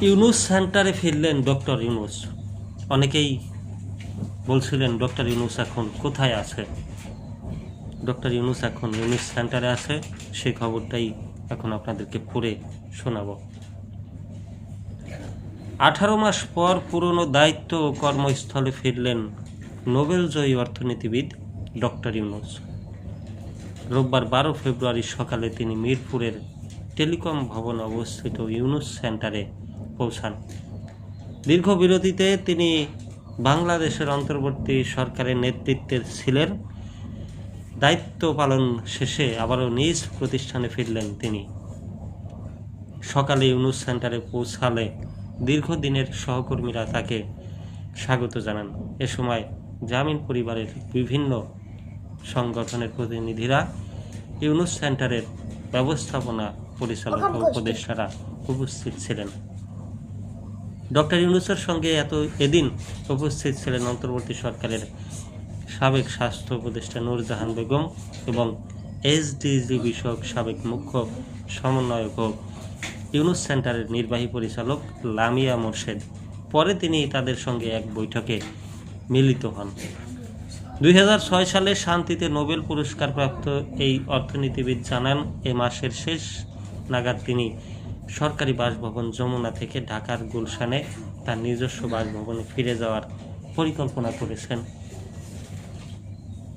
ইউনুস সেন্টারে ফিরলেন ডক্টর ইউনুস। অনেকেই বলছিলেন ডক্টর ইউনুস এখন কোথায় আছে। ডক্টর ইউনুস এখন ইউনুস সেন্টারে আছে, সেই খবরটাই এখন আপনাদেরকে পড়ে শোনাব। 18 মাস পর পুরনো দায়িত্ব ও কর্মস্থলে ফিরলেন নোবেলজয়ী অর্থনীতিবিদ ডক্টর ইউনুস। রোববার 12 ফেব্রুয়ারি সকালে তিনি মিরপুরের টেলিকম ভবনে অবস্থিত ইউনুস সেন্টারে পৌঁছান। দীর্ঘ বিরতিতে তিনি বাংলাদেশের অন্তর্বর্তী সরকারের নেতৃত্বে ছিলেন। দায়িত্ব পালন শেষে আবারও নিজ প্রতিষ্ঠানে ফিরলেন তিনি। সকালে ইউনুস সেন্টারে পৌঁছালে দীর্ঘদিনের সহকর্মীরা তাকে স্বাগত জানান। এ সময় জামিন পরিবারের বিভিন্ন সংগঠনের প্রতিনিধিরা, ইউনুস সেন্টারের ব্যবস্থাপনা পরিচালক ও উপদেষ্টারা উপস্থিত ছিলেন। ডক্টর ইউনুসের সঙ্গে এদিন উপস্থিত ছিলেন অন্তর্বর্তী সরকারের সাবেক স্বাস্থ্য উপদেষ্টা নূরজাহান বেগম এবং এসডিজি বিষয়ক সাবেক মুখ্য সমন্বয়ক ও ইউনুস সেন্টারের নির্বাহী পরিচালক লামিয়া মোর্শেদ। পরে তিনি তাদের সঙ্গে এক বৈঠকে মিলিত হন। 2006 সালে শান্তিতে নোবেল পুরস্কারপ্রাপ্ত এই অর্থনীতিবিদ জানান, এ মাসের শেষ নাগাদ তিনি সরকারি বাসভবন যমুনা থেকে ঢাকার গুলশানে তার নিজস্ব বাসভবনে ফিরে যাওয়ার পরিকল্পনা করেছেন।